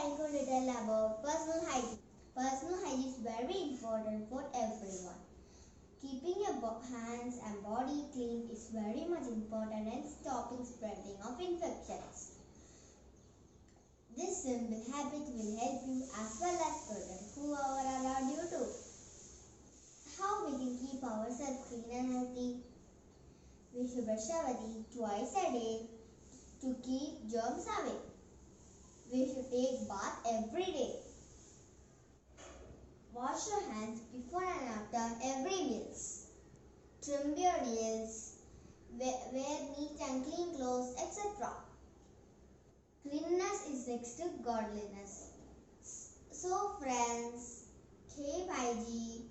tell you a little about personal hygiene. Personal hygiene is very important for everyone. Keeping your hands and body clean is very much important in stopping spreading of infections. This simple habit will help you as well as protect whoever around you too. How we can keep ourselves clean and healthy? We should brush our teeth twice a day to keep germs away. We should take bath every day. Wash your hands before and after every meals. Trim your nails. Wear neat and clean clothes, etc. Cleanliness is next to godliness. So friends, keep hygiene.